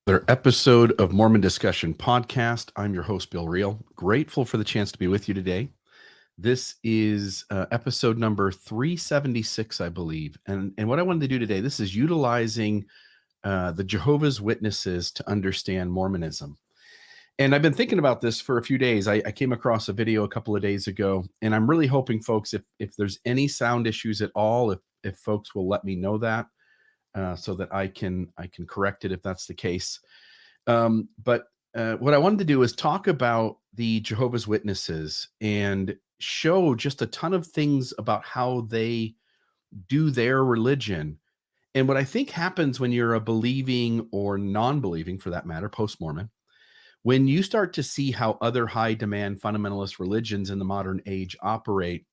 Another episode of Mormon Discussion Podcast. I'm your host, Bill Reel. Grateful for the chance to be with you today. This is episode number 376, I believe. And what I wanted to do today, this is utilizing the Jehovah's Witnesses to understand Mormonism. And I've been thinking about this for a few days. I came across a video a couple of days ago, and I'm really hoping, folks, if there's any sound issues at all, if folks will let me know that. So that I can correct it if that's the case. But what I wanted to do is talk about the Jehovah's Witnesses and show just a ton of things about how they do their religion. And what I think happens when you're a believing or non-believing, for that matter, post-Mormon, when you start to see how other high demand fundamentalist religions in the modern age operate,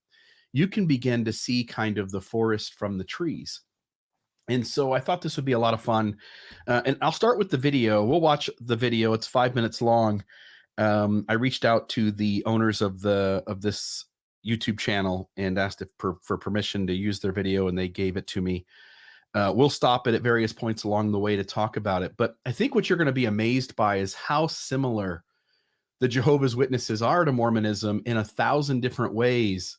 you can begin to see kind of the forest from the trees. And so I thought this would be a lot of fun. And I'll start with the video. We'll watch the video. It's 5 minutes long. I reached out to the owners of this YouTube channel and asked for permission to use their video, and they gave it to me. We'll stop it at various points along the way to talk about it. But I think what you're going to be amazed by is how similar the Jehovah's Witnesses are to Mormonism in 1,000 different ways.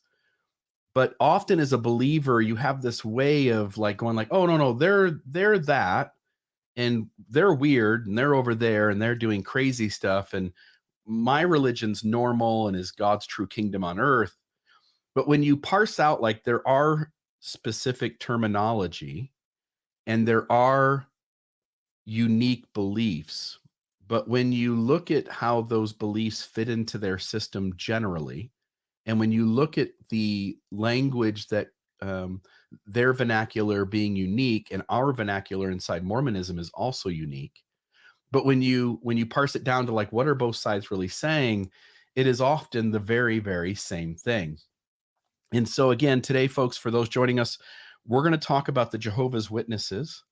But often as a believer, you have this way of like going like, oh, no, they're that, and they're weird, and they're over there, and they're doing crazy stuff. And my religion's normal and is God's true kingdom on earth. But when you parse out, like, there are specific terminology and there are unique beliefs. But when you look at how those beliefs fit into their system generally, and when you look at the language that their vernacular being unique, and our vernacular inside Mormonism is also unique. But when you parse it down to like, what are both sides really saying? It is often the very, very same thing. And so again, today, folks, for those joining us, we're going to talk about the Jehovah's Witnesses,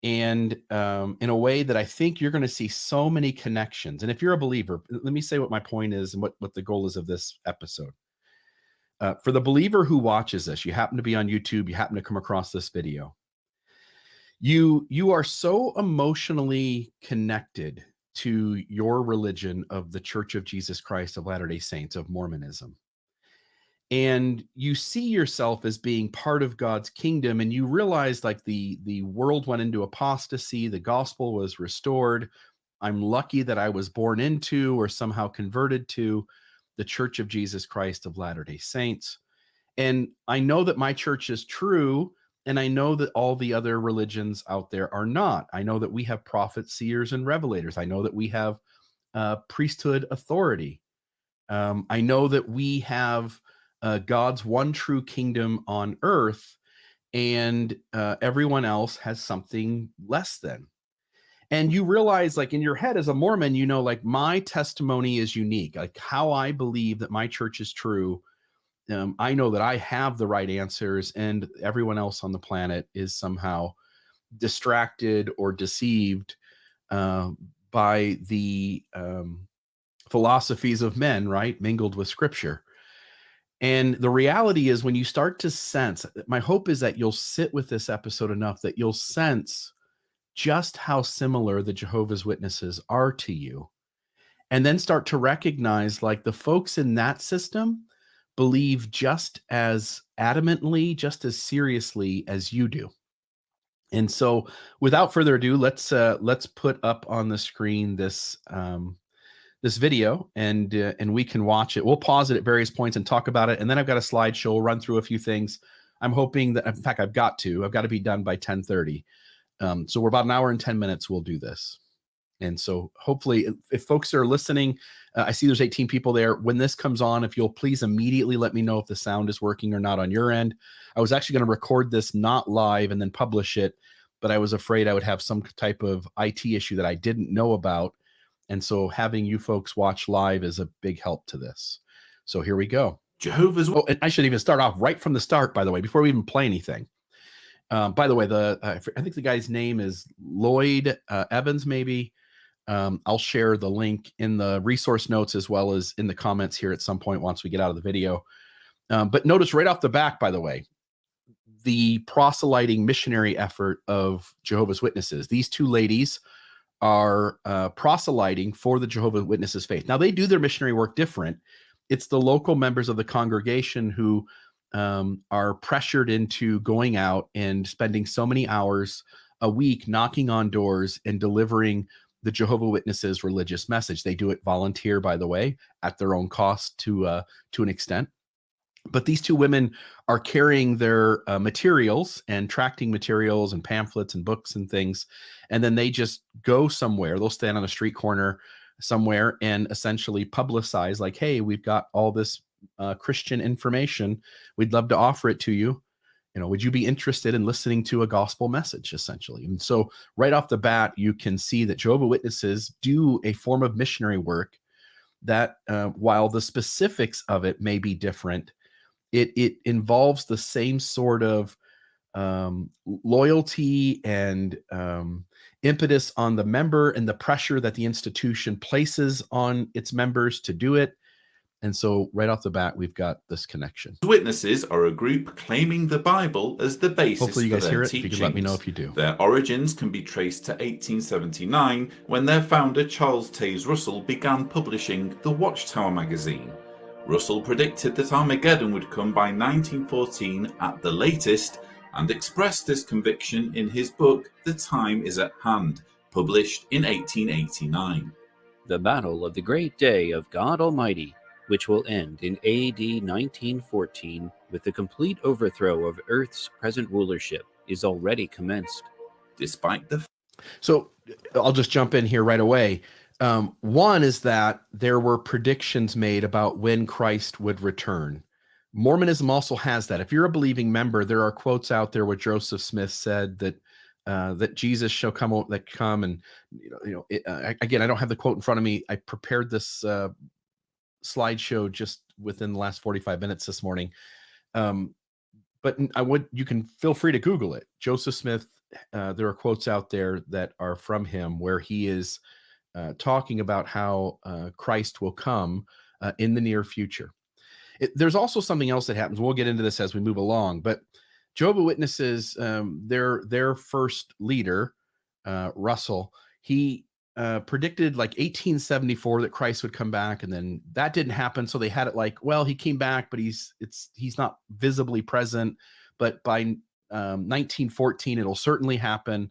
and in a way that I think you're going to see so many connections. And if you're a believer, let me say what my point is and what the goal is of this episode. For the believer who watches this, you happen to be on YouTube, you happen to come across this video, you are so emotionally connected to your religion of the Church of Jesus Christ of Latter-day Saints, of Mormonism. And you see yourself as being part of God's kingdom, and you realize like the world went into apostasy, the gospel was restored. I'm lucky that I was born into or somehow converted to the Church of Jesus Christ of Latter-day Saints. And I know that my church is true, and I know that all the other religions out there are not. I know that we have prophets, seers, and revelators. I know that we have priesthood authority. I know that we have God's one true kingdom on earth, and everyone else has something less than. And you realize, like, in your head as a Mormon, you know, like, my testimony is unique. Like, how I believe that my church is true. I know that I have the right answers, and everyone else on the planet is somehow distracted or deceived by the philosophies of men, right, mingled with Scripture. And the reality is, when you start to sense, my hope is that you'll sit with this episode enough that you'll sense just how similar the Jehovah's Witnesses are to you, and then start to recognize, like, the folks in that system believe just as adamantly, just as seriously as you do. And so without further ado, let's put up on the screen this video, and we can watch it. We'll pause it at various points and talk about it, and then I've got a slideshow. We'll run through a few things. I'm hoping that, in fact, I've got to be done by 10:30. So we're about an hour and 10 minutes. We'll do this. And so hopefully, if folks are listening, I see there's 18 people there. When this comes on, if you'll please immediately let me know if the sound is working or not on your end. I was actually going to record this not live and then publish it, but I was afraid I would have some type of IT issue that I didn't know about. And so having you folks watch live is a big help to this. So here we go. Jehovah's. Oh, and I should even start off right from the start, by the way, before we even play anything. By the way, I think the guy's name is Lloyd Evans, maybe. I'll share the link in the resource notes as well as in the comments here at some point once we get out of the video. But notice right off the back, by the way, the proselyting missionary effort of Jehovah's Witnesses. These two ladies are proselyting for the Jehovah's Witnesses faith. Now, they do their missionary work different. It's the local members of the congregation who are pressured into going out and spending so many hours a week knocking on doors and delivering the Jehovah's Witnesses religious message. They do it volunteer, by the way, at their own cost to an extent. But these two women are carrying their materials and tracting materials and pamphlets and books and things. And then they just go somewhere. They'll stand on a street corner somewhere and essentially publicize like, hey, we've got all this Christian information. We'd love to offer it to you. You know, would you be interested in listening to a gospel message, essentially? And so right off the bat, you can see that Jehovah's Witnesses do a form of missionary work that while the specifics of it may be different, it involves the same sort of loyalty and impetus on the member and the pressure that the institution places on its members to do it. And so right off the bat, we've got this connection. Witnesses are a group claiming the Bible as the basis Hopefully you for guys their hear it. teachings. If you can let me know if you do. Their origins can be traced to 1879, when their founder Charles Taze Russell began publishing the Watchtower magazine. Russell predicted that Armageddon would come by 1914 at the latest, and expressed this conviction in his book The Time Is at Hand, published in 1889. The battle of the great day of God Almighty, which will end in AD 1914 with the complete overthrow of Earth's present rulership, is already commenced. Despite the So I'll just jump in here right away. One is that there were predictions made about when Christ would return. Mormonism also has that. If you're a believing member, there are quotes out there where Joseph Smith said that that Jesus shall come, and again, I don't have the quote in front of me. I prepared this slideshow just within the last 45 minutes this morning. But you can feel free to Google it. Joseph Smith, there are quotes out there that are from him where he is talking about how Christ will come in the near future. There's also something else that happens. We'll get into this as we move along, but Jehovah's Witnesses, their first leader, Russell, he predicted like 1874 that Christ would come back, and then that didn't happen. So they had it like, well, he came back, but he's not visibly present. But by 1914, it'll certainly happen.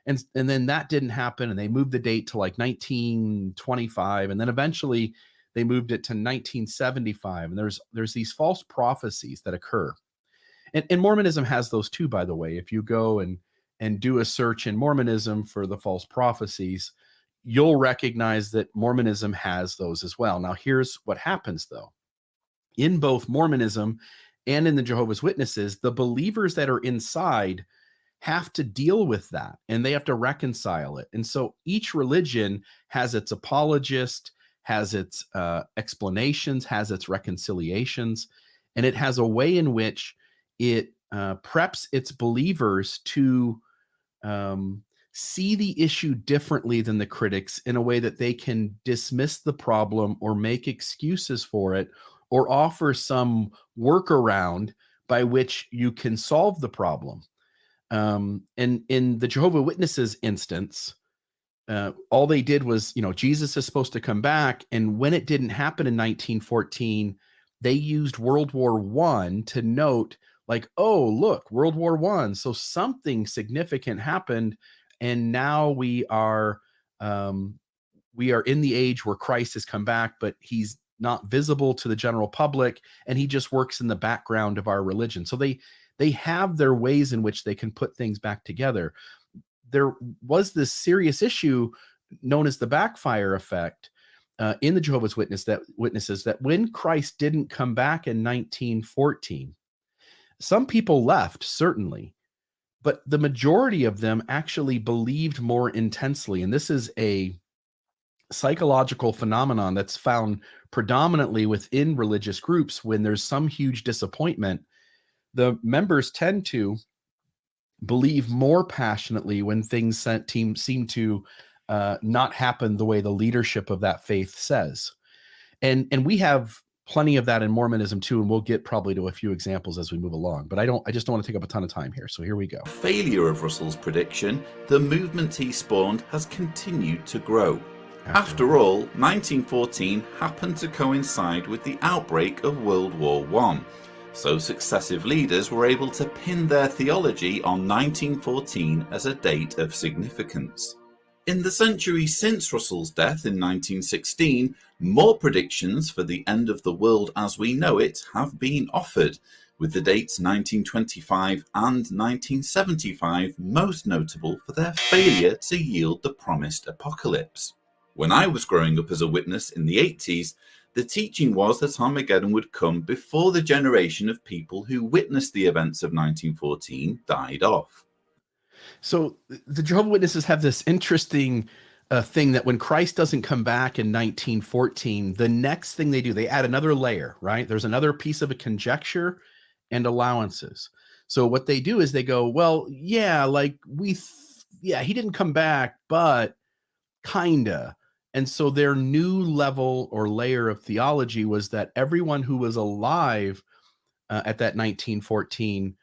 And then that didn't happen, and they moved the date to like 1925, and then eventually they moved it to 1975. And there's these false prophecies that occur, and Mormonism has those too, by the way. If you go and do a search in Mormonism for the false prophecies, you'll recognize that Mormonism has those as well. Now, here's what happens, though. In both Mormonism and in the Jehovah's Witnesses, the believers that are inside have to deal with that, and they have to reconcile it. And so each religion has its apologist, has its explanations, has its reconciliations, and it has a way in which it preps its believers to see the issue differently than the critics, in a way that they can dismiss the problem or make excuses for it or offer some workaround by which you can solve the problem. And in the Jehovah's Witnesses instance, all they did was, Jesus is supposed to come back. And when it didn't happen in 1914, they used World War I to note like, oh, look, World War I. So something significant happened. And now we are in the age where Christ has come back, but he's not visible to the general public, and he just works in the background of our religion. So they have their ways in which they can put things back together. There was this serious issue known as the Backfire Effect in the Jehovah's Witnesses that when Christ didn't come back in 1914, some people left, certainly, but the majority of them actually believed more intensely. And this is a psychological phenomenon that's found predominantly within religious groups. When there's some huge disappointment, the members tend to believe more passionately when things seem to not happen the way the leadership of that faith says. And we have plenty of that in Mormonism too, and we'll get probably to a few examples as we move along. But I just don't want to take up a ton of time here. So here we go. Failure of Russell's prediction, the movement he spawned has continued to grow. After all, 1914 happened to coincide with the outbreak of World War I, so successive leaders were able to pin their theology on 1914 as a date of significance. In the century since Russell's death in 1916, more predictions for the end of the world as we know it have been offered, with the dates 1925 and 1975 most notable for their failure to yield the promised apocalypse. When I was growing up as a witness in the 80s, the teaching was that Armageddon would come before the generation of people who witnessed the events of 1914 died off. So the Jehovah's Witnesses have this interesting thing that when Christ doesn't come back in 1914, the next thing they do, they add another layer, right? There's another piece of a conjecture and allowances. So what they do is they go, well, yeah, like he didn't come back, but kinda. And so their new level or layer of theology was that everyone who was alive at that 1914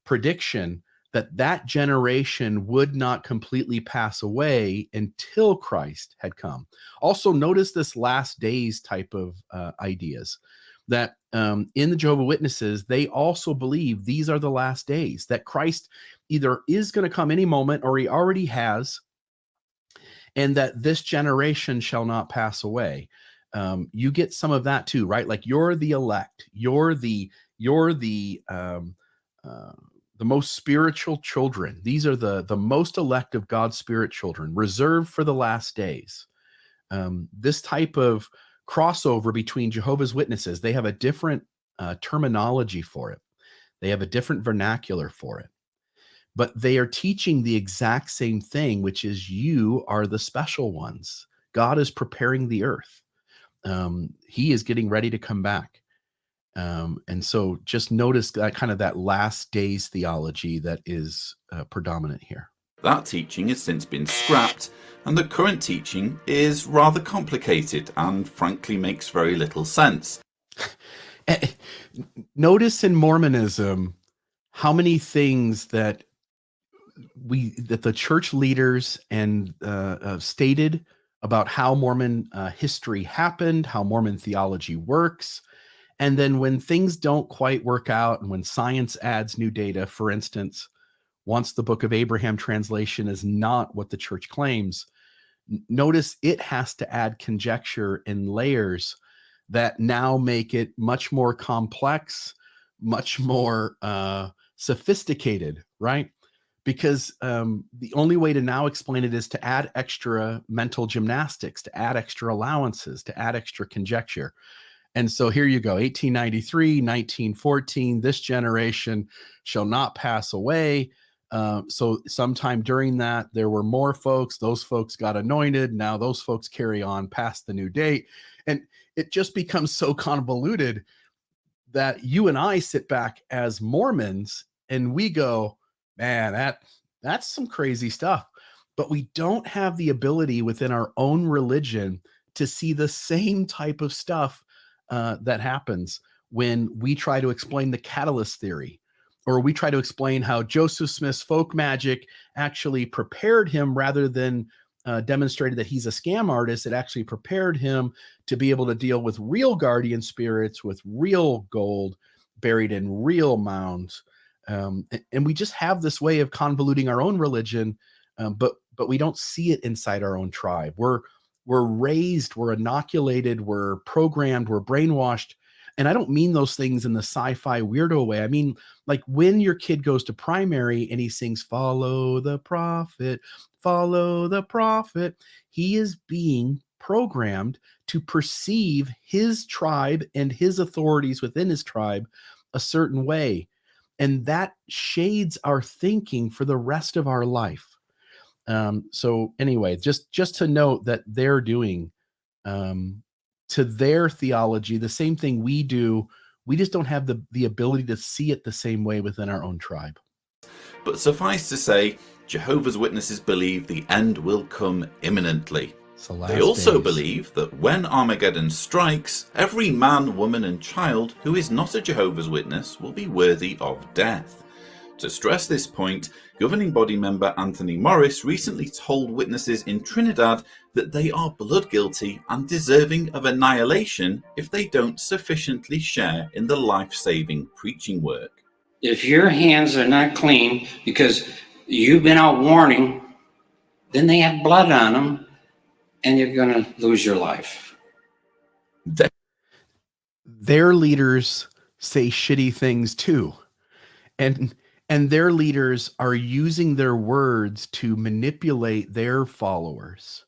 prediction, that generation would not completely pass away until Christ had come. Also, notice this last days type of ideas that in the Jehovah's Witnesses, they also believe these are the last days, that Christ either is going to come any moment or he already has, and that this generation shall not pass away. You get some of that too, right? Like you're the elect, you're the most spiritual children. These are the most elect of God's spirit children, reserved for the last days. This type of crossover between Jehovah's Witnesses, they have a different terminology for it. They have a different vernacular for it. But they are teaching the exact same thing, which is you are the special ones. God is preparing the earth. He is getting ready to come back. And so just notice that kind of that last days theology that is predominant here. That teaching has since been scrapped, and the current teaching is rather complicated and frankly makes very little sense. Notice in Mormonism how many things that the church leaders and stated about how Mormon history happened, how Mormon theology works. And then when things don't quite work out and when science adds new data, for instance, once the Book of Abraham translation is not what the church claims, notice it has to add conjecture and layers that now make it much more complex, much more sophisticated, right? Because the only way to now explain it is to add extra mental gymnastics, to add extra allowances, to add extra conjecture. And so here you go, 1893, 1914, this generation shall not pass away. So sometime during that, there were more folks. Those folks got anointed. Now those folks carry on past the new date. And it just becomes so convoluted that you and I sit back as Mormons and we go, man, that's some crazy stuff. But we don't have the ability within our own religion to see the same type of stuff that happens when we try to explain the catalyst theory, or we try to explain how Joseph Smith's folk magic actually prepared him rather than demonstrated that he's a scam artist. It actually prepared him to be able to deal with real guardian spirits, with real gold buried in real mounds. And we just have this way of convoluting our own religion, but we don't see it inside our own tribe. We're raised, we're inoculated, we're programmed, we're brainwashed. And I don't mean those things in the sci-fi weirdo way. I mean, like when your kid goes to primary and he sings, follow the prophet, he is being programmed to perceive his tribe and his authorities within his tribe a certain way. And that shades our thinking for the rest of our life. So anyway, just to note that they're doing to their theology the same thing we do. We just don't have the ability to see it the same way within our own tribe. But suffice to say, Jehovah's Witnesses believe the end will come imminently. It's the last They also days. believe that when Armageddon strikes, every man, woman, and child who is not a Jehovah's Witness will be worthy of death. To stress this point, governing body member Anthony Morris recently told witnesses in Trinidad that they are blood guilty and deserving of annihilation if they don't sufficiently share in the life-saving preaching work. If your hands are not clean because you've been out warning, then they have blood on them and you're going to lose your life. Their leaders say shitty things too. And their leaders are using their words to manipulate their followers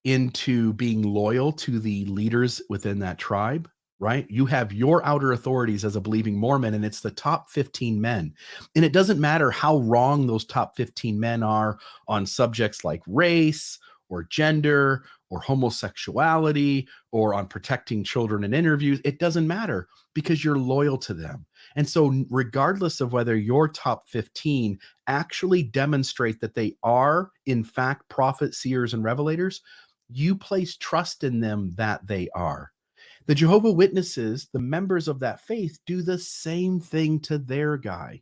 into being loyal to the leaders within that tribe, right? You have your outer authorities as a believing Mormon, and it's the top 15 men. And it doesn't matter how wrong those top 15 men are on subjects like race or gender or homosexuality or on protecting children in interviews. It doesn't matter because you're loyal to them. And so regardless of whether your top 15 actually demonstrate that they are in fact prophets, seers, and revelators, you place trust in them that they are. The Jehovah Witnesses, the members of that faith, do the same thing to their guy.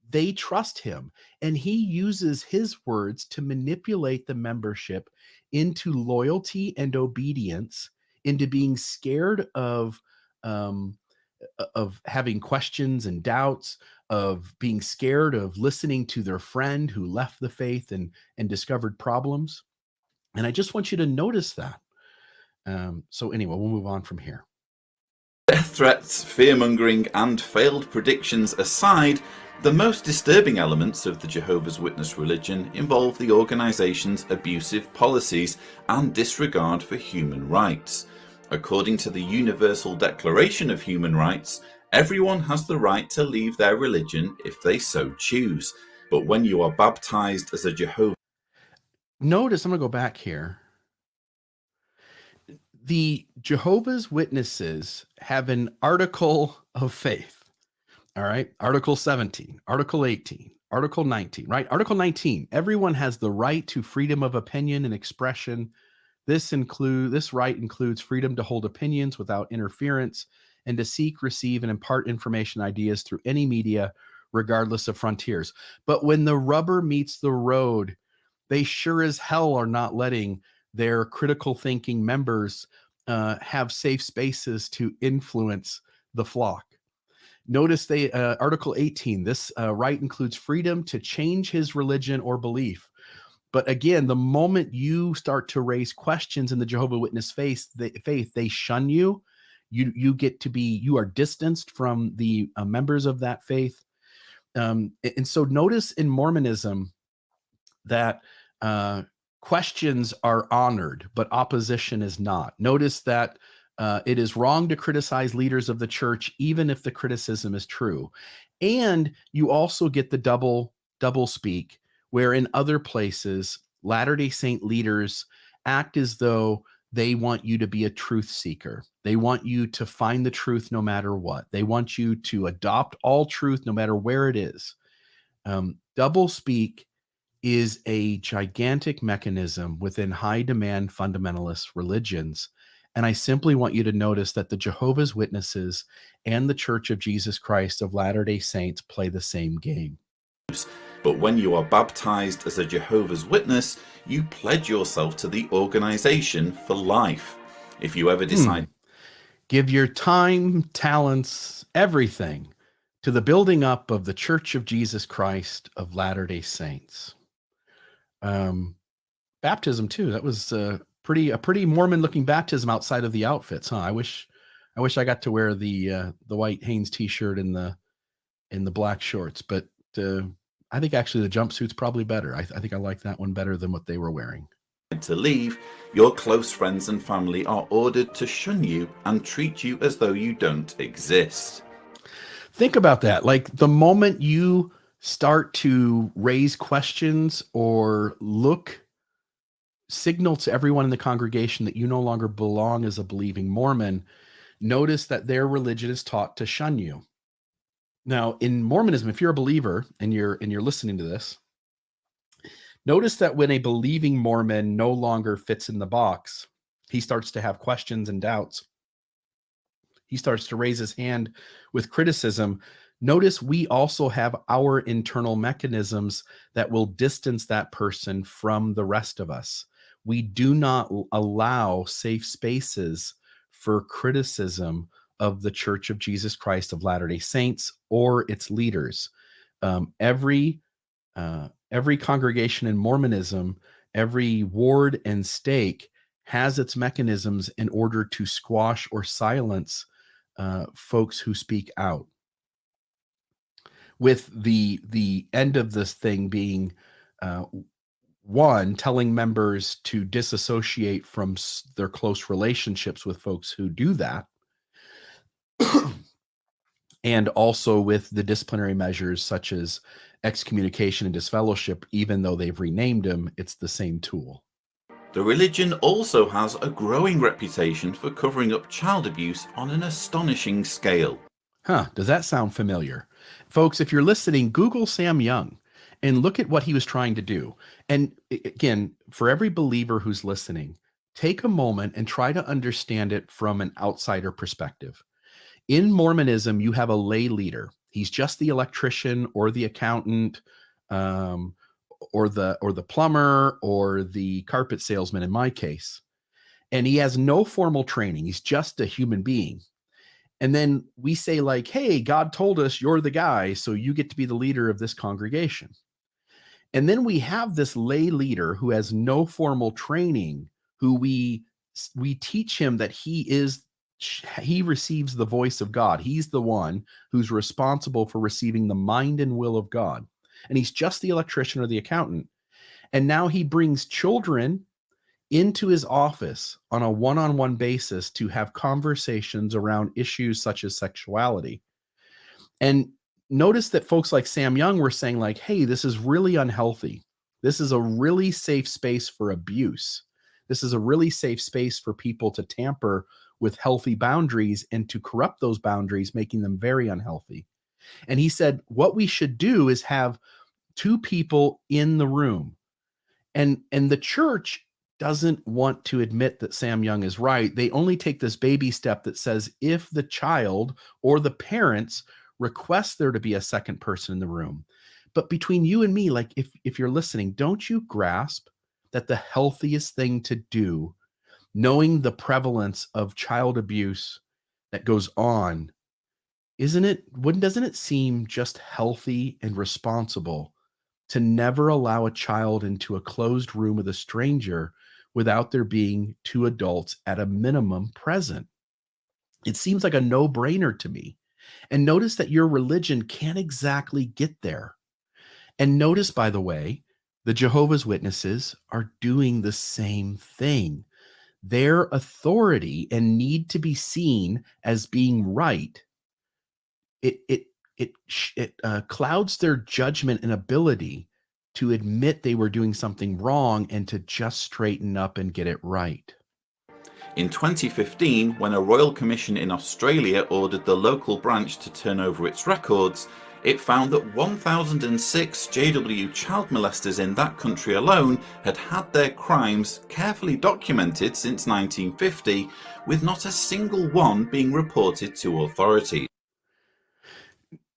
They trust him, and he uses his words to manipulate the membership into loyalty and obedience, into being scared of having questions and doubts, of being scared of listening to their friend who left the faith and discovered problems. And I just want you to notice that. So anyway, we'll move on from here. Death threats, fear-mongering, and failed predictions aside, the most disturbing elements of the Jehovah's Witness religion involve the organization's abusive policies and disregard for human rights. According to the Universal Declaration of Human Rights, everyone has the right to leave their religion if they so choose. But when you are baptized as a Jehovah's... Notice, I'm going to go back here. The Jehovah's Witnesses have an article of faith. All right. Article 17, Article 18, Article 19, right? Article 19, everyone has the right to freedom of opinion and expression. This right includes freedom to hold opinions without interference and to seek, receive, and impart information, ideas through any media, regardless of frontiers. But when the rubber meets the road, they sure as hell are not letting their critical thinking members have safe spaces to influence the flock. Notice Article 18, this right includes freedom to change his religion or belief. But again, the moment you start to raise questions in the Jehovah's Witness faith, they shun you. You are distanced from the members of that faith. And so notice in Mormonism that questions are honored, but opposition is not. Notice that it is wrong to criticize leaders of the church, even if the criticism is true. And you also get the double speak, where in other places, Latter-day Saint leaders act as though they want you to be a truth seeker. They want you to find the truth no matter what. They want you to adopt all truth no matter where it is. Double speak is a gigantic mechanism within high demand fundamentalist religions. And I simply want you to notice that the Jehovah's Witnesses and the Church of Jesus Christ of Latter-day Saints play the same game. But when you are baptized as a Jehovah's Witness, you pledge yourself to the organization for life. If you ever decide... Give your time, talents, everything to the building up of the Church of Jesus Christ of Latter-day Saints. Baptism too. That was a pretty Mormon looking baptism outside of the outfits, huh? I wish I got to wear the white Hanes t-shirt and the black shorts, but I think actually the jumpsuit's probably better. I think I like that one better than what they were wearing. To leave, your close friends and family are ordered to shun you and treat you as though you don't exist. Think about that. Like the moment you start to raise questions or signal to everyone in the congregation that you no longer belong as a believing Mormon, notice that their religion is taught to shun you. Now, in Mormonism, if you're a believer and you're listening to this, Notice that when a believing Mormon no longer fits in the box, he starts to have questions and doubts. He starts to raise his hand with criticism. Notice we also have our internal mechanisms that will distance that person from the rest of us. We do not allow safe spaces for criticism of the Church of Jesus Christ of Latter-day Saints or its leaders. Every congregation in Mormonism, every ward and stake has its mechanisms in order to squash or silence folks who speak out. With the end of this thing being one, telling members to disassociate from their close relationships with folks who do that, and also with the disciplinary measures such as excommunication and disfellowship. Even though they've renamed them, it's the same tool. The religion also has a growing reputation for covering up child abuse on an astonishing scale. Does that sound familiar? Folks, if you're listening, Google Sam Young and look at what he was trying to do. And again, for every believer who's listening, take a moment and try to understand it from an outsider perspective. In Mormonism, you have a lay leader. He's just the electrician or the accountant, or the plumber or the carpet salesman in my case. And he has no formal training. He's just a human being. And then we say like, hey, God told us you're the guy, so you get to be the leader of this congregation. And then we have this lay leader who has no formal training, who we teach him that he receives the voice of God. He's the one who's responsible for receiving the mind and will of God. And he's just the electrician or the accountant. And now he brings children into his office on a one-on-one basis to have conversations around issues such as sexuality. And notice that folks like Sam Young were saying like, hey, this is really unhealthy. This is a really safe space for abuse. This is a really safe space for people to tamper with healthy boundaries and to corrupt those boundaries, making them very unhealthy. And he said, what we should do is have two people in the room. And the church doesn't want to admit that Sam Young is right. They only take this baby step that says if the child or the parents request there to be a second person in the room. But between you and me, like if you're listening, don't you grasp that the healthiest thing to do, knowing the prevalence of child abuse that goes on, doesn't it seem just healthy and responsible to never allow a child into a closed room with a stranger without there being two adults at a minimum present? It seems like a no-brainer to me. And notice that your religion can't exactly get there. And notice, by the way, the Jehovah's Witnesses are doing the same thing. Their authority and need to be seen as being right, it clouds their judgment and ability to admit they were doing something wrong and to just straighten up and get it right. In 2015, when a royal commission in Australia ordered the local branch to turn over its records, it found that 1,006 JW child molesters in that country alone had had their crimes carefully documented since 1950, with not a single one being reported to authorities.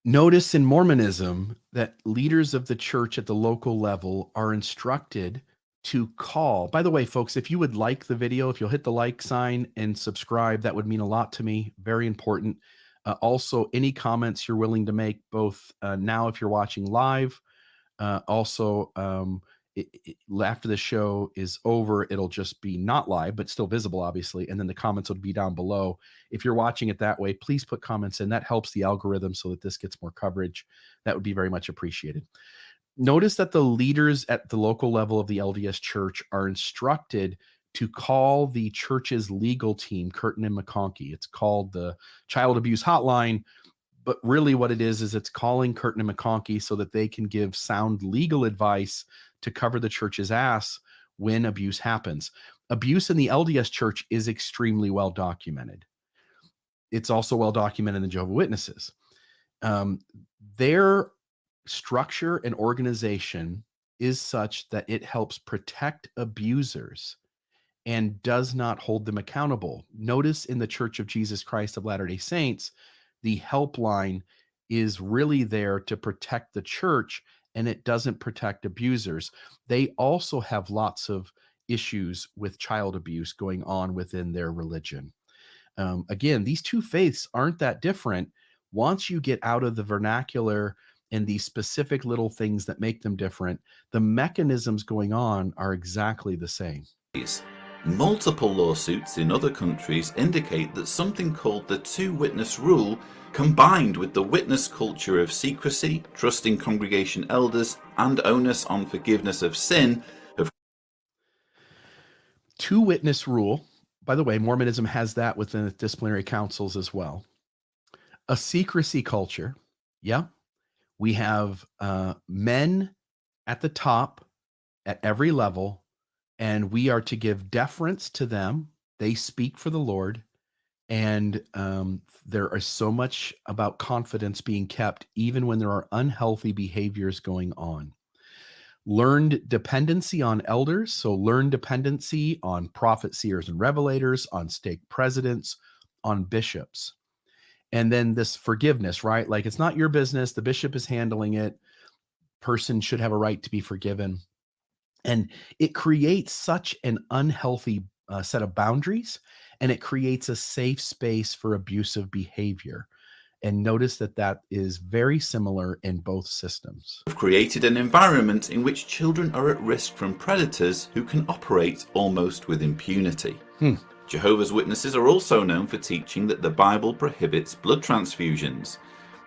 Notice in Mormonism that leaders of the church at the local level are instructed to call. By the way, folks, if you would like the video, if you'll hit the like sign and subscribe, that would mean a lot to me. Very important. Also, any comments you're willing to make, both now if you're watching live, also after the show is over, it'll just be not live, but still visible, obviously. And then the comments will be down below. If you're watching it that way, please put comments in. That helps the algorithm so that this gets more coverage. That would be very much appreciated. Notice that the leaders at the local level of the LDS Church are instructed to call the church's legal team, Curtin and McConkie. It's called the Child Abuse Hotline, but really what it is it's calling Curtin and McConkie so that they can give sound legal advice to cover the church's ass when abuse happens. Abuse in the LDS Church is extremely well documented. It's also well documented in the Jehovah's Witnesses. Their structure and organization is such that it helps protect abusers and does not hold them accountable. Notice in the Church of Jesus Christ of Latter-day Saints, the helpline is really there to protect the church, and it doesn't protect abusers. They also have lots of issues with child abuse going on within their religion. Again, these two faiths aren't that different once you get out of the vernacular and these specific little things that make them different. The mechanisms going on are exactly the same. Multiple lawsuits in other countries indicate that something called the two-witness rule, combined with the witness culture of secrecy, trusting congregation elders, and onus on forgiveness of sin, have Two-witness rule, by the way, Mormonism has that within its disciplinary councils as well. A secrecy culture, yeah. We have men at the top at every level, and we are to give deference to them. They speak for the Lord, and there is so much about confidence being kept, even when there are unhealthy behaviors going on. Learned dependency on elders, so learned dependency on prophets, seers, and revelators, on stake presidents, on bishops. And then this forgiveness, right? Like, it's not your business. The bishop is handling it. Person should have a right to be forgiven. And it creates such an unhealthy set of boundaries, and it creates a safe space for abusive behavior. And notice that that is very similar in both systems. created an environment in which children are at risk from predators who can operate almost with impunity. Jehovah's Witnesses are also known for teaching that the Bible prohibits blood transfusions.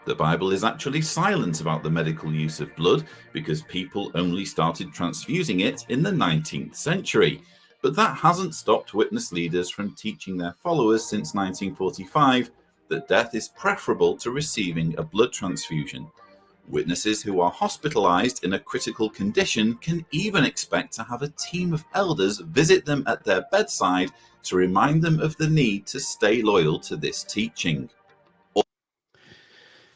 The Bible is actually silent about the medical use of blood because people only started transfusing it in the 19th century. But that hasn't stopped witness leaders from teaching their followers since 1945 that death is preferable to receiving a blood transfusion. Witnesses who are hospitalized in a critical condition can even expect to have a team of elders visit them at their bedside to remind them of the need to stay loyal to this teaching.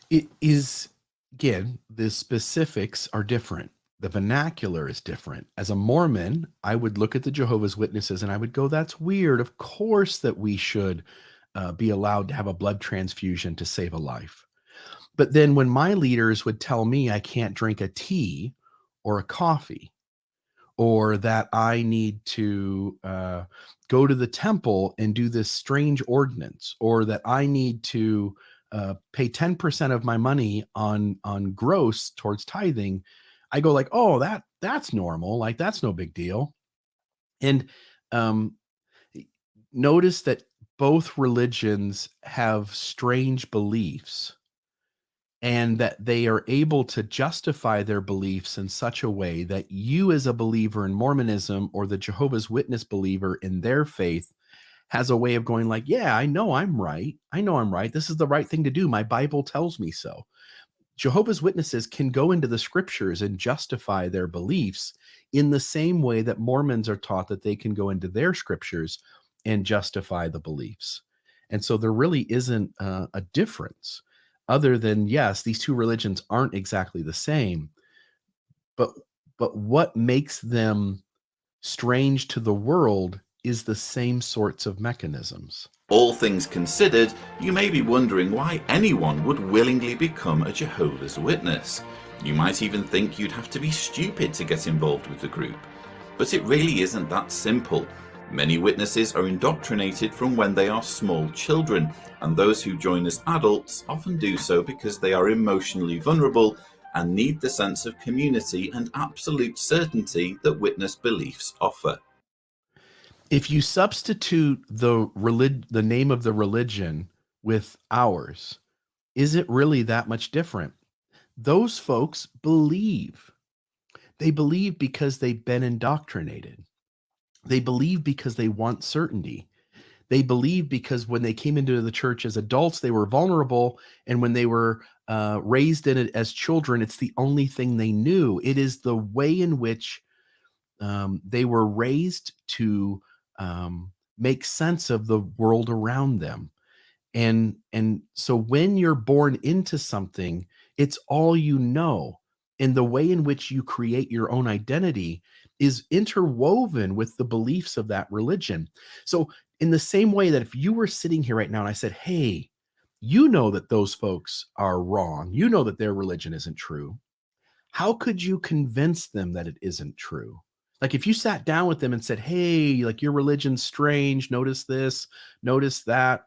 It is, again, the specifics are different. The vernacular is different. As a Mormon, I would look at the Jehovah's Witnesses and I would go, that's weird. Of course that we should be allowed to have a blood transfusion to save a life. But then when my leaders would tell me I can't drink a tea or a coffee, or that I need to go to the temple and do this strange ordinance, or that I need to pay 10% of my money on gross towards tithing, I go like, oh, that's normal. Like, that's no big deal. And notice that both religions have strange beliefs, and that they are able to justify their beliefs in such a way that you, as a believer in Mormonism, or the Jehovah's Witness believer in their faith, has a way of going like, yeah, I know I'm right. I know I'm right. This is the right thing to do. My Bible tells me so. Jehovah's Witnesses can go into the scriptures and justify their beliefs in the same way that Mormons are taught that they can go into their scriptures and justify the beliefs. And so there really isn't a difference, other than, yes, these two religions aren't exactly the same, but what makes them strange to the world is the same sorts of mechanisms. All things considered, you may be wondering why anyone would willingly become a Jehovah's Witness. You might even think you'd have to be stupid to get involved with the group. But it really isn't that simple. Many witnesses are indoctrinated from when they are small children, and those who join as adults often do so because they are emotionally vulnerable and need the sense of community and absolute certainty that witness beliefs offer. If you substitute the name of the religion with ours, is it really that much different? Those folks believe. They believe because they've been indoctrinated. They believe because they want certainty. They believe because when they came into the church as adults, they were vulnerable. And when they were raised in it as children, it's the only thing they knew. It is the way in which they were raised to make sense of the world around them. And so when you're born into something, it's all you know. and the way in which you create your own identity is interwoven with the beliefs of that religion. So in the same way that if you were sitting here right now and I said, hey, you know that those folks are wrong, you know that their religion isn't true, how could you convince them that it isn't true? Like if you sat down with them and said, hey, like your religion's strange, notice this, notice that,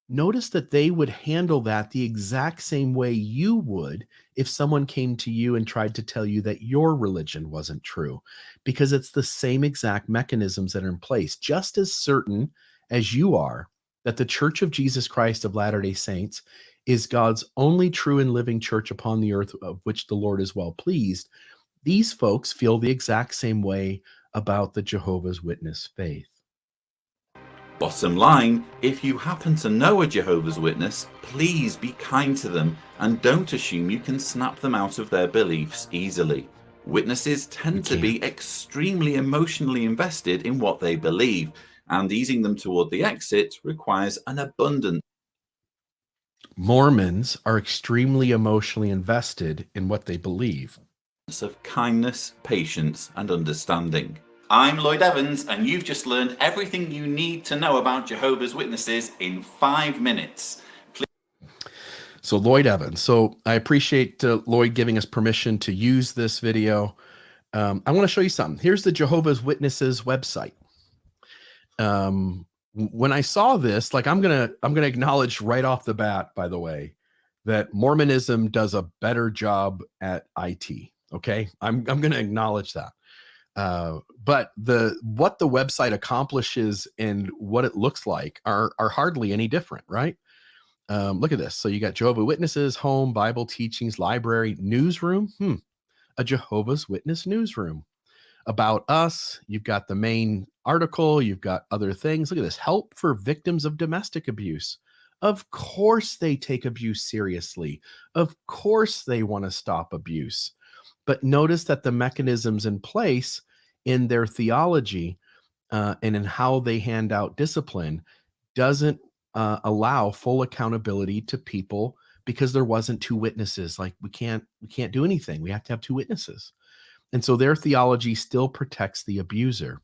notice that they would handle that the exact same way you would if someone came to you and tried to tell you that your religion wasn't true, because it's the same exact mechanisms that are in place. Just as certain as you are that the Church of Jesus Christ of Latter-day Saints is God's only true and living church upon the earth, of which the Lord is well pleased, these folks feel the exact same way about the Jehovah's Witness faith. Bottom line, if you happen to know a Jehovah's Witness, please be kind to them and don't assume you can snap them out of their beliefs easily. Witnesses tend to be extremely emotionally invested in what they believe, and easing them toward the exit requires an abundance. Mormons are extremely emotionally invested in what they believe. Of kindness, patience, and understanding. I'm Lloyd Evans, and you've just learned everything you need to know about Jehovah's Witnesses in 5 minutes. So Lloyd Evans. So I appreciate Lloyd giving us permission to use this video. I want to show you something. Here's the Jehovah's Witnesses website. When I saw this, like I'm gonna acknowledge right off the bat, by the way, that Mormonism does a better job at IT. Okay, I'm gonna acknowledge that. But what the website accomplishes and what it looks like are hardly any different, right? Look at this. So you got Jehovah's Witnesses, home, Bible teachings, library, newsroom. A Jehovah's Witness newsroom. About us, you've got the main article, you've got other things. Look at this. Help for victims of domestic abuse. Of course they take abuse seriously. Of course they want to stop abuse. But notice that the mechanisms in place in their theology and in how they hand out discipline doesn't allow full accountability to people, because there wasn't two witnesses. Like we can't do anything. We have to have two witnesses. And so their theology still protects the abuser.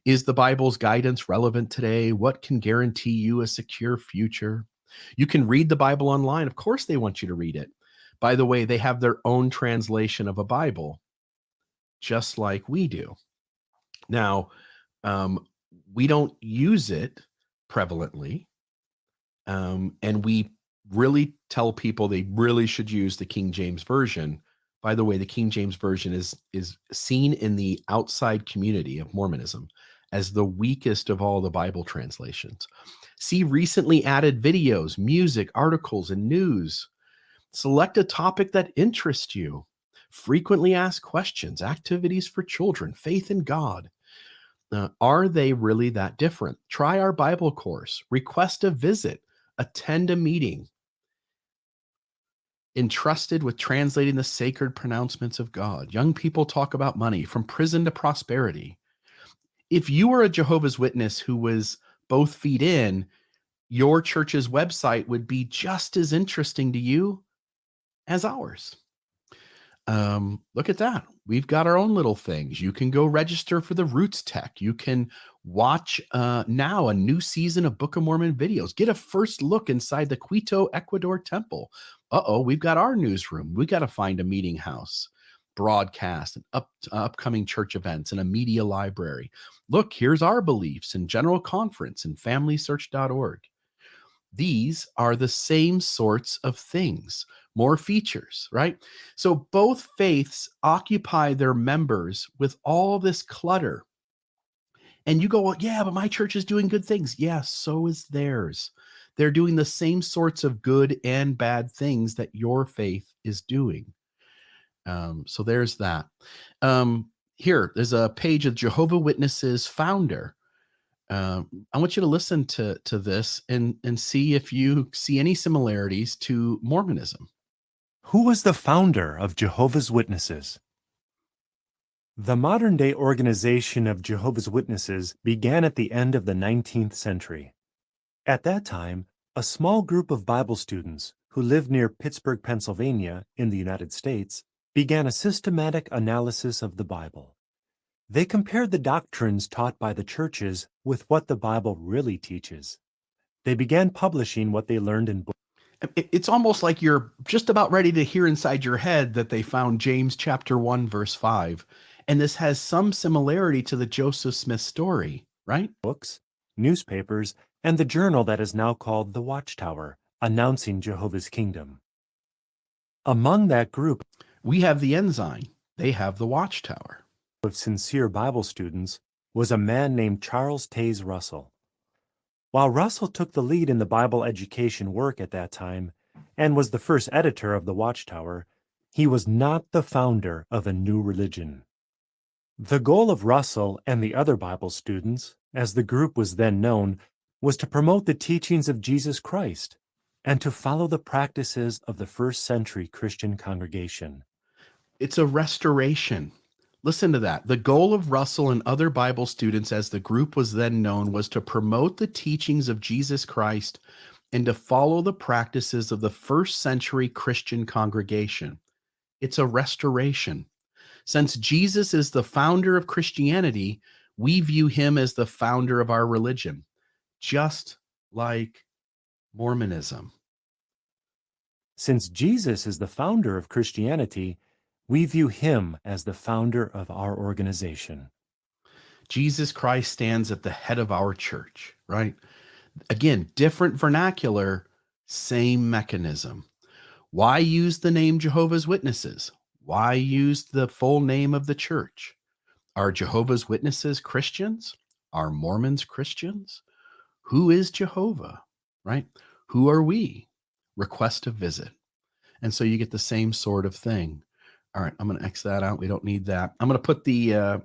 Is the Bible's guidance relevant today? What can guarantee you a secure future? You can read the Bible online. Of course they want you to read it. By the way, they have their own translation of a Bible, just like we do. Now, we don't use it prevalently, and we really tell people they really should use the King James Version. By the way, the King James Version is seen in the outside community of Mormonism as the weakest of all the Bible translations. See recently added videos, music, articles, and news. Select a topic that interests you. Frequently asked questions, activities for children, faith in God. Are they really that different? Try our Bible course, request a visit, attend a meeting. Entrusted with translating the sacred pronouncements of God. Young people talk about money, from prison to prosperity. If you were a Jehovah's Witness who was both feet in, your church's website would be just as interesting to you as ours. Look at that. We've got our own little things. You can go register for the Roots Tech. You can watch now a new season of Book of Mormon videos. Get a first look inside the Quito, Ecuador temple. We've got our newsroom. We got to find a meeting house, broadcast, and upcoming church events, and a media library. Look, here's our beliefs and general conference and familysearch.org. These are the same sorts of things, more features, right? So both faiths occupy their members with all this clutter. And you go, well, yeah, but my church is doing good things. Yeah, so is theirs. They're doing the same sorts of good and bad things that your faith is doing. So there's that. Here, there's a page of Jehovah's Witnesses founder. I want you to listen to this and see if you see any similarities to Mormonism. Who was the founder of Jehovah's Witnesses? The modern-day organization of Jehovah's Witnesses began at the end of the 19th century. At that time, a small group of Bible students who lived near Pittsburgh, Pennsylvania, in the United States, began a systematic analysis of the Bible. They compared the doctrines taught by the churches with what the Bible really teaches. They began publishing what they learned in books. It's almost like you're just about ready to hear inside your head that they found James chapter 1, verse 5. And this has some similarity to the Joseph Smith story, right? Books, newspapers, and the journal that is now called the Watchtower, announcing Jehovah's Kingdom. Among that group We have the Ensign. They have the Watchtower. of sincere Bible students was a man named Charles Taze Russell. While Russell took the lead in the Bible education work at that time and was the first editor of the Watchtower, he was not the founder of a new religion. The goal of Russell and the other Bible students, as the group was then known, was to promote the teachings of Jesus Christ and to follow the practices of the first century Christian congregation. It's a restoration. Listen to that. The goal of Russell and other Bible students, as the group was then known, was to promote the teachings of Jesus Christ and to follow the practices of the first century Christian congregation. It's a restoration. Since Jesus is the founder of Christianity, we view him as the founder of our religion, just like Mormonism. Since Jesus is the founder of Christianity, we view him as the founder of our organization. Jesus Christ stands at the head of our church, right? Again, different vernacular, same mechanism. Why use the name Jehovah's Witnesses? Why use the full name of the church? Are Jehovah's Witnesses Christians? Are Mormons Christians? Who is Jehovah, right? Who are we? Request a visit. And so you get the same sort of thing. All right, I'm going to X that out. We don't need that. I'm going to put the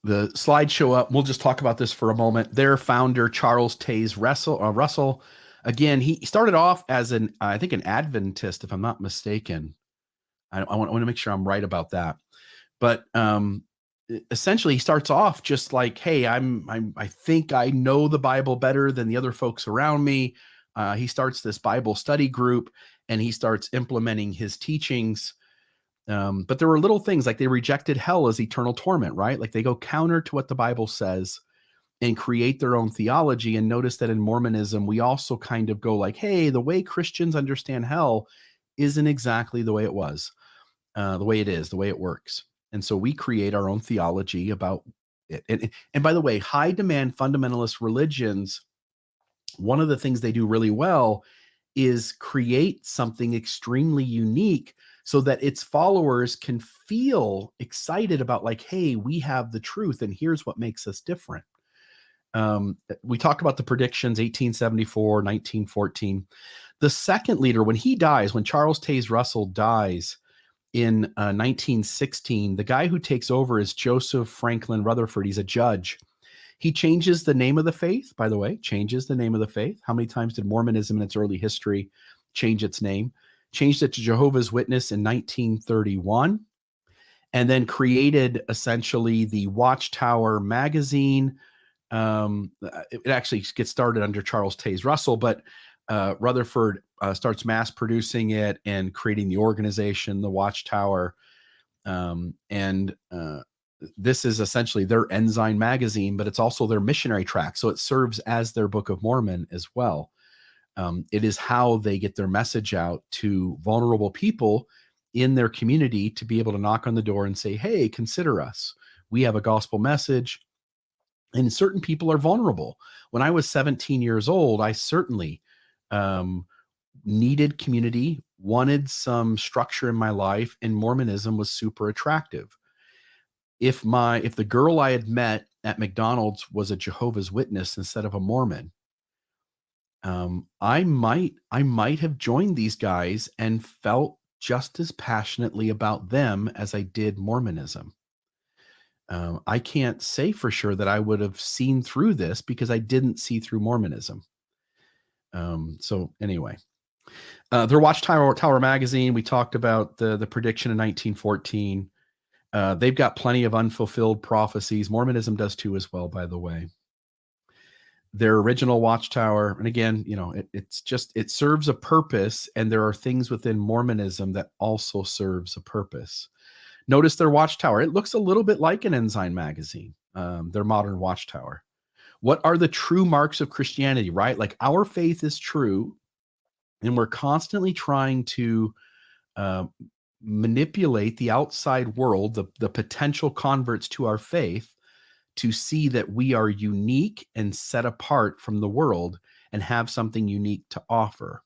slideshow up. We'll just talk about this for a moment. Their founder, Charles Taze Russell, again, he started off as I think an Adventist, if I'm not mistaken. I want to make sure I'm right about that. But essentially, he starts off just like, hey, I think I know the Bible better than the other folks around me. He starts this Bible study group, and he starts implementing his teachings. But there were little things like they rejected hell as eternal torment, right? Like they go counter to what the Bible says and create their own theology. And notice that in Mormonism, we also kind of go like, hey, the way Christians understand hell isn't exactly the way it was, the way it is, the way it works. And so we create our own theology about it. And by the way, high demand fundamentalist religions, one of the things they do really well is create something extremely unique so that its followers can feel excited about like, hey, we have the truth and here's what makes us different. We talk about the predictions, 1874, 1914. The second leader, when he dies, when Charles Taze Russell dies in 1916, the guy who takes over is Joseph Franklin Rutherford. He's a judge. He changes the name of the faith, by the way, changes the name of the faith. How many times did Mormonism in its early history change its name? Changed it to Jehovah's Witness in 1931, and then created essentially the Watchtower magazine. It actually gets started under Charles Taze Russell, but Rutherford starts mass producing it and creating the organization, the Watchtower. This is essentially their Ensign magazine, but it's also their missionary tract. So it serves as their Book of Mormon as well. It is how they get their message out to vulnerable people in their community to be able to knock on the door and say, hey, consider us. We have a gospel message. And certain people are vulnerable. When I was 17 years old, I certainly needed community, wanted some structure in my life, and Mormonism was super attractive. If the girl I had met at McDonald's was a Jehovah's Witness instead of a Mormon, I might have joined these guys and felt just as passionately about them as I did Mormonism. I can't say for sure that I would have seen through this because I didn't see through Mormonism. So anyway, their Watchtower magazine, we talked about the prediction in 1914. They've got plenty of unfulfilled prophecies. Mormonism does too as well, by the way. their original watchtower. And again, it serves a purpose, and there are things within Mormonism that also serves a purpose. Notice their watchtower. It looks a little bit like an Ensign magazine, their modern watchtower. What are the true marks of Christianity, right? Like, our faith is true, and we're constantly trying to manipulate the outside world, the potential converts to our faith, to see that we are unique and set apart from the world and have something unique to offer.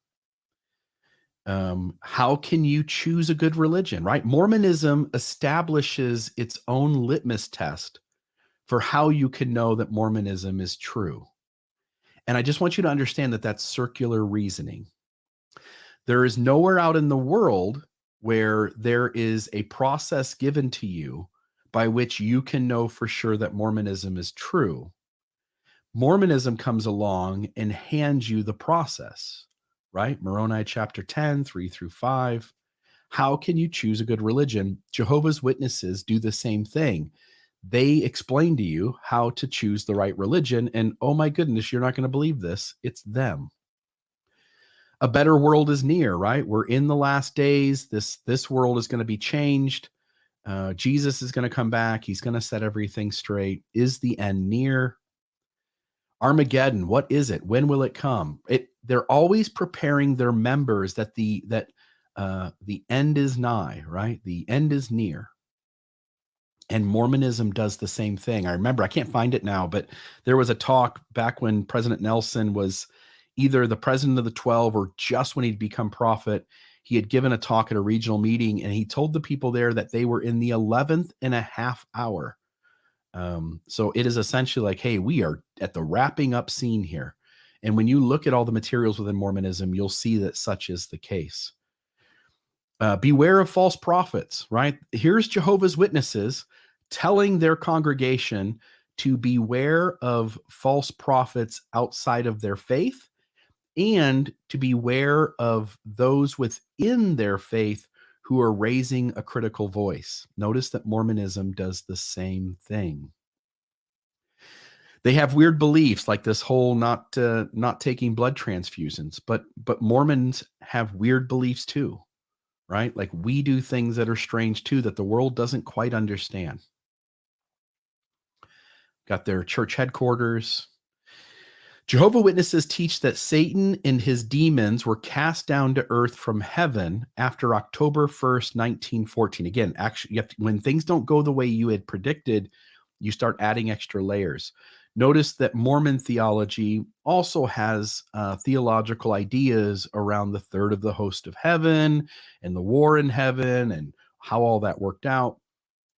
How can you choose a good religion, right? Mormonism establishes its own litmus test for how you can know that Mormonism is true. And I just want you to understand that that's circular reasoning. There is nowhere out in the world where there is a process given to you by which you can know for sure that Mormonism is true. Mormonism comes along and hands you the process, right? Moroni chapter 10, 3-5. How can you choose a good religion? Jehovah's Witnesses do the same thing. They explain to you how to choose the right religion. And oh my goodness, you're not going to believe this. It's them. A better world is near, right? We're in the last days. This world is going to be changed. Jesus is going to come back. He's going to set everything straight. Is the end near? Armageddon, what is it? When will it come? They're always preparing their members that the end is nigh, right? The end is near. And Mormonism does the same thing. I remember, I can't find it now, but there was a talk back when President Nelson was either the president of the 12 or just when he'd become prophet. He had given a talk at a regional meeting, and he told the people there that they were in the 11th and a half hour. So it is essentially like, hey, we are at the wrapping up scene here. And when you look at all the materials within Mormonism, you'll see that such is the case. Beware of false prophets, right? Here's Jehovah's Witnesses telling their congregation to beware of false prophets outside of their faith, and to beware of those within their faith who are raising a critical voice. Notice that Mormonism does the same thing. They have weird beliefs, like this whole not taking blood transfusions, but Mormons have weird beliefs too, right? Like, we do things that are strange too, that the world doesn't quite understand. Got their church headquarters. Jehovah's Witnesses teach that Satan and his demons were cast down to earth from heaven after October 1st, 1914. Again, actually, when things don't go the way you had predicted, you start adding extra layers. Notice that Mormon theology also has theological ideas around the third of the host of heaven and the war in heaven and how all that worked out.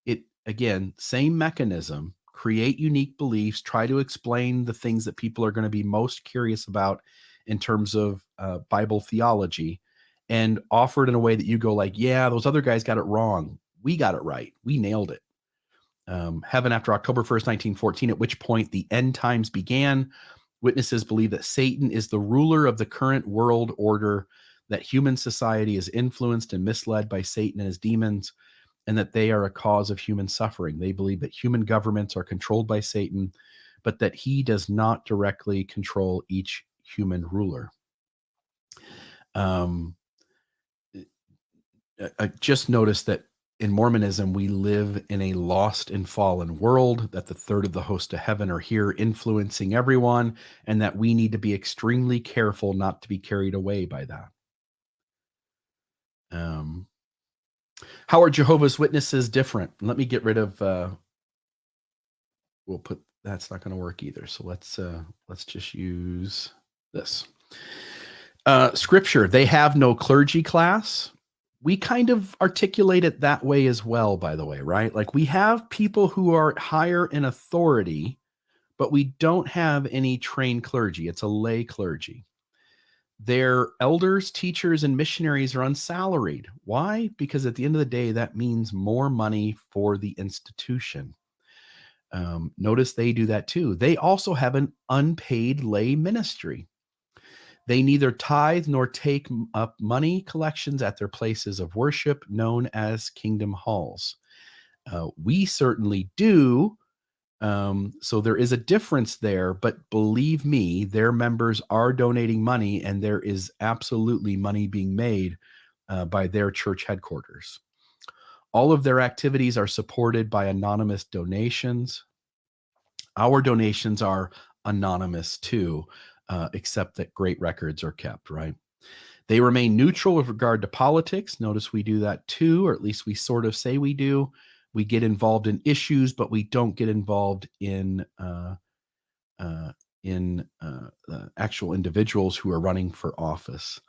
It, again, same mechanism. Create unique beliefs, try to explain the things that people are going to be most curious about in terms of Bible theology, and offer it in a way that you go like, yeah, those other guys got it wrong. We got it right. We nailed it. Heaven after October 1st, 1914, at which point the end times began. Witnesses believe that Satan is the ruler of the current world order, that human society is influenced and misled by Satan and his demons, and that they are a cause of human suffering. They believe that human governments are controlled by Satan, but that he does not directly control each human ruler. Just notice that in Mormonism, we live in a lost and fallen world, that the third of the host of heaven are here influencing everyone, and that we need to be extremely careful not to be carried away by that. How are Jehovah's Witnesses different? Let me get rid of, we'll put, that's not going to work either. So let's just use this. Scripture, they have no clergy class. We kind of articulate it that way as well, by the way, right? Like, we have people who are higher in authority, but we don't have any trained clergy. It's a lay clergy. Their elders, teachers, and missionaries are unsalaried. Why? Because at the end of the day, that means more money for the institution. Notice they do that too. They also have an unpaid lay ministry. They neither tithe nor take up money collections at their places of worship, known as kingdom halls. We certainly do, So there is a difference there, but believe me, their members are donating money, and there is absolutely money being made by their church headquarters. All of their activities are supported by anonymous donations. Our donations are anonymous too, except that great records are kept, right? They remain neutral with regard to politics. Notice we do that too, or at least we sort of say we do. We get involved in issues, but we don't get involved in actual individuals who are running for office.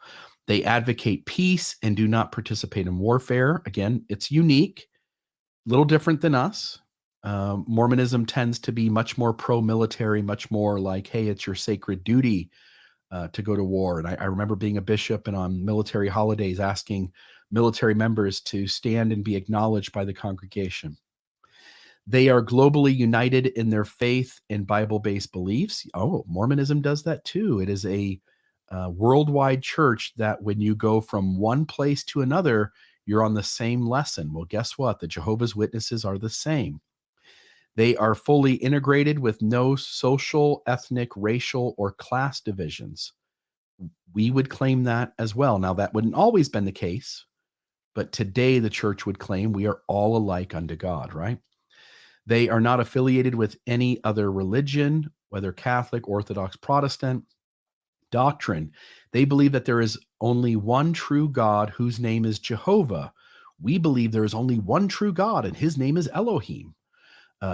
They advocate peace and do not participate in warfare. Again, it's unique, a little different than us. Mormonism tends to be much more pro-military, much more like, hey, it's your sacred duty to go to war. And I remember being a bishop and on military holidays asking military members to stand and be acknowledged by the congregation. They are globally united in their faith and Bible-based beliefs. Oh, Mormonism does that too. It is a worldwide church that when you go from one place to another, you're on the same lesson. Well, guess what? The Jehovah's Witnesses are the same. They are fully integrated with no social, ethnic, racial, or class divisions. We would claim that as well. Now, that wouldn't always been the case, but today the church would claim we are all alike unto God, right? They are not affiliated with any other religion, whether Catholic, Orthodox, Protestant. Doctrine. They believe that there is only one true God whose name is Jehovah. We believe there is only one true God and his name is Elohim.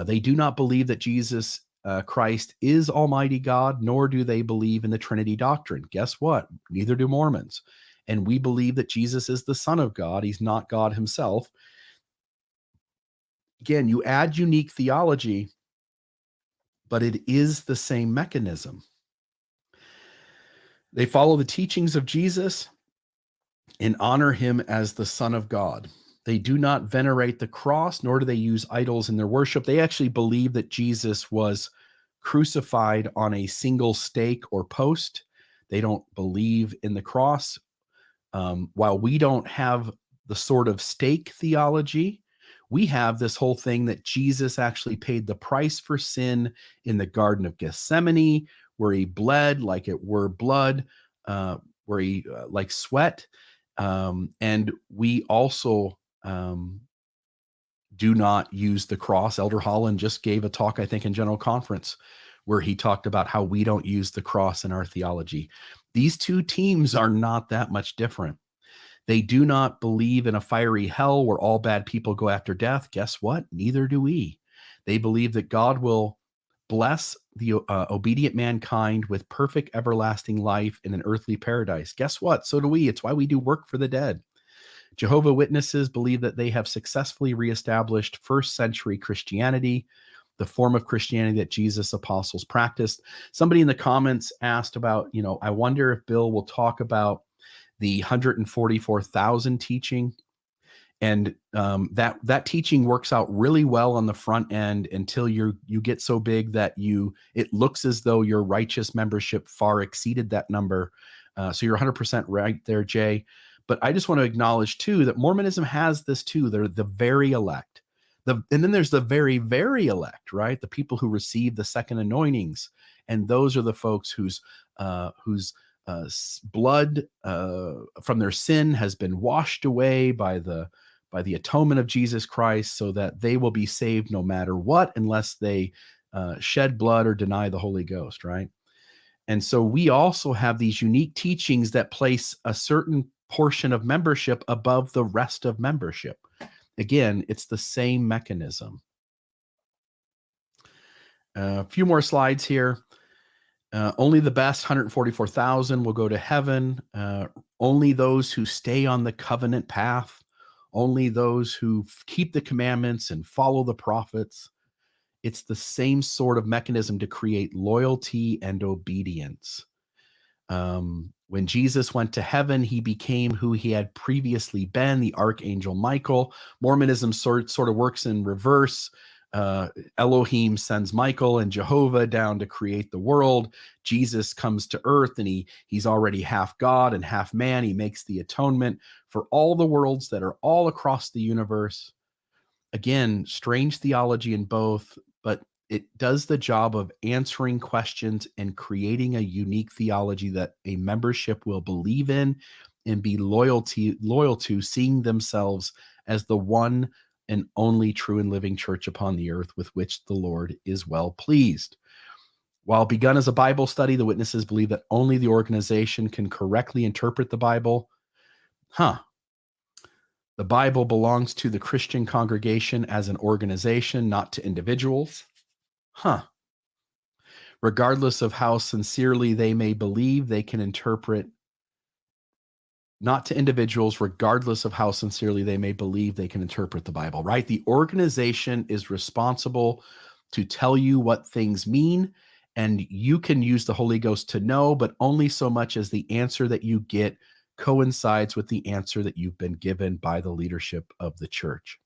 They do not believe that Jesus Christ is Almighty God, nor do they believe in the Trinity doctrine. Guess what? Neither do Mormons. And we believe that Jesus is the Son of God. He's not God himself. Again, you add unique theology, but it is the same mechanism. They follow the teachings of Jesus and honor him as the Son of God. They do not venerate the cross, nor do they use idols in their worship. They actually believe that Jesus was crucified on a single stake or post. They don't believe in the cross. While we don't have the sort of stake theology, we have this whole thing that Jesus actually paid the price for sin in the Garden of Gethsemane, where he bled like it were blood, where he like sweat. And we also do not use the cross. Elder Holland just gave a talk, I think, in General Conference, where he talked about how we don't use the cross in our theology. These two teams are not that much different. They do not believe in a fiery hell where all bad people go after death. Guess what? Neither do we. They believe that God will bless the obedient mankind with perfect everlasting life in an earthly paradise. Guess what? So do we. It's why we do work for the dead. Jehovah Witnesses believe that they have successfully reestablished first century Christianity, the form of Christianity that Jesus' apostles practiced. Somebody in the comments asked about, I wonder if Bill will talk about the 144,000 teaching. And that teaching works out really well on the front end until you get so big that it looks as though your righteous membership far exceeded that number. So you're 100% right there, Jay. But I just want to acknowledge too that Mormonism has this too. They're the very elect. And then there's the very, very elect, right? The people who receive the second anointings, and those are the folks whose blood from their sin has been washed away by the atonement of Jesus Christ, so that they will be saved no matter what, unless they shed blood or deny the Holy Ghost, right? And so we also have these unique teachings that place a certain portion of membership above the rest of membership. Again, it's the same mechanism. A few more slides here. Only the best 144,000 will go to heaven. Only those who stay on the covenant path. Only those who keep the commandments and follow the prophets. It's the same sort of mechanism to create loyalty and obedience. When Jesus went to heaven, he became who he had previously been, the Archangel Michael. Mormonism sort of works in reverse. Elohim sends Michael and Jehovah down to create the world. Jesus comes to earth, and he's already half God and half man. He makes the atonement for all the worlds that are all across the universe. Again, strange theology in both, but it does the job of answering questions and creating a unique theology that a membership will believe in and be loyal to, seeing themselves as the one and only true and living church upon the earth with which the Lord is well pleased. While begun as a Bible study, the witnesses believe that only the organization can correctly interpret the Bible. The Bible belongs to the Christian congregation as an organization, not to individuals. Regardless of how sincerely they may believe, they can interpret, not to individuals, regardless of how sincerely they may believe, they can interpret the Bible, right? The organization is responsible to tell you what things mean, and you can use the Holy Ghost to know, but only so much as the answer that you get coincides with the answer that you've been given by the leadership of the church.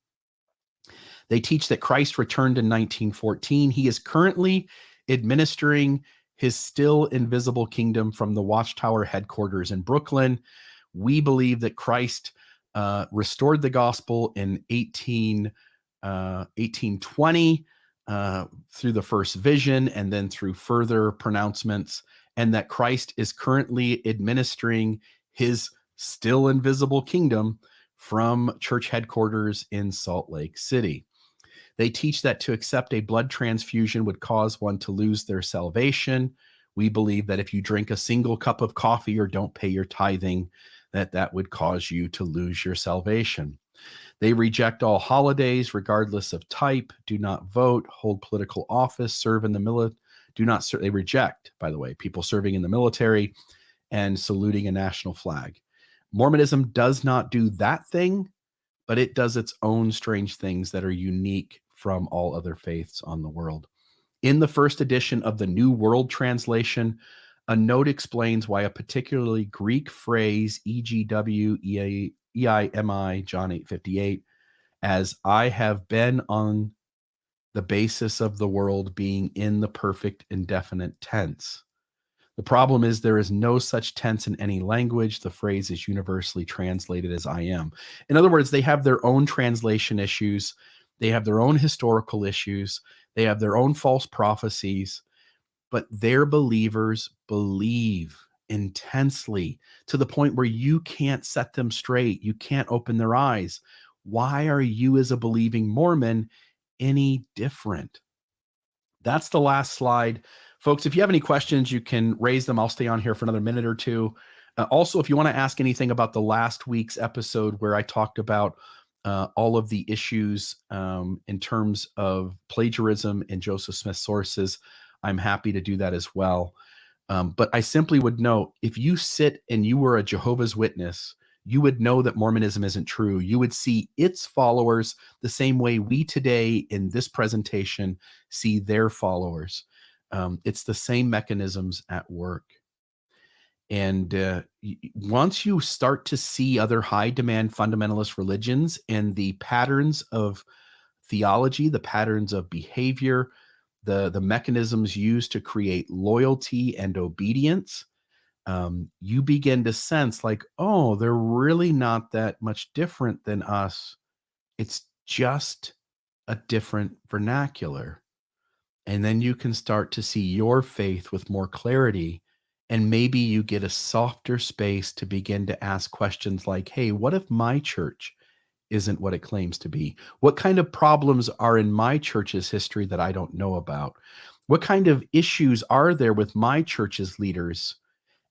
They teach that Christ returned in 1914. He is currently administering his still invisible kingdom from the Watchtower headquarters in Brooklyn. We believe that Christ restored the gospel in 1820 through the first vision and then through further pronouncements, and that Christ is currently administering his still invisible kingdom from church headquarters in Salt Lake City. They teach that to accept a blood transfusion would cause one to lose their salvation. We believe that if you drink a single cup of coffee or don't pay your tithing, that would cause you to lose your salvation. They reject all holidays, regardless of type, do not vote, hold political office, serve in the military, they reject, by the way, people serving in the military and saluting a national flag. Mormonism does not do that thing, but it does its own strange things that are unique from all other faiths on the world. In the first edition of the New World Translation, a note explains why a particularly Greek phrase, EGW, EIMI, John 8:58, as I have been on the basis of the world being in the perfect indefinite tense. The problem is there is no such tense in any language. The phrase is universally translated as I am. In other words, they have their own translation issues. They have their own historical issues. They have their own false prophecies, but their believers believe intensely to the point where you can't set them straight. You can't open their eyes. Why are you, as a believing Mormon, any different? That's the last slide. Folks, if you have any questions, you can raise them. I'll stay on here for another minute or two. Also, if you want to ask anything about the last week's episode where I talked about all of the issues in terms of plagiarism in Joseph Smith's sources, I'm happy to do that as well. But I simply would note, if you sit and you were a Jehovah's Witness, you would know that Mormonism isn't true. You would see its followers the same way we today in this presentation see their followers. It's the same mechanisms at work. And once you start to see other high demand fundamentalist religions and the patterns of theology, the patterns of behavior, the mechanisms used to create loyalty and obedience, you begin to sense like, oh, they're really not that much different than us. It's just a different vernacular. And then you can start to see your faith with more clarity. And maybe you get a softer space to begin to ask questions like, hey, what if my church isn't what it claims to be? What kind of problems are in my church's history that I don't know about? What kind of issues are there with my church's leaders?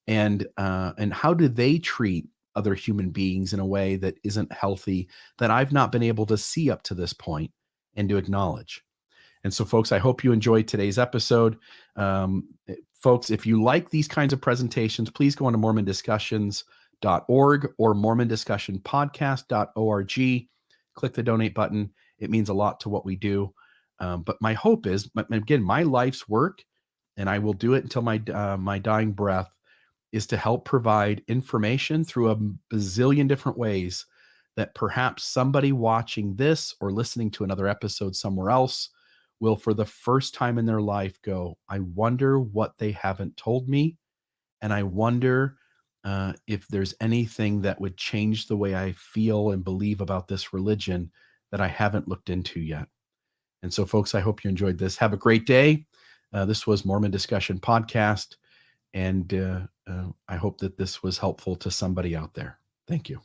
And how do they treat other human beings in a way that isn't healthy, that I've not been able to see up to this point and to acknowledge? And so, folks, I hope you enjoyed today's episode. Folks, if you like these kinds of presentations, please go on to mormondiscussions.org or mormondiscussionpodcast.org. Click the donate button. It means a lot to what we do. But my hope is, again, my life's work, and I will do it until my dying breath, is to help provide information through a bazillion different ways that perhaps somebody watching this or listening to another episode somewhere else will, for the first time in their life, go, I wonder what they haven't told me. And I wonder if there's anything that would change the way I feel and believe about this religion that I haven't looked into yet. And so, folks, I hope you enjoyed this. Have a great day. This was Mormon Discussion Podcast, and I hope that this was helpful to somebody out there. Thank you.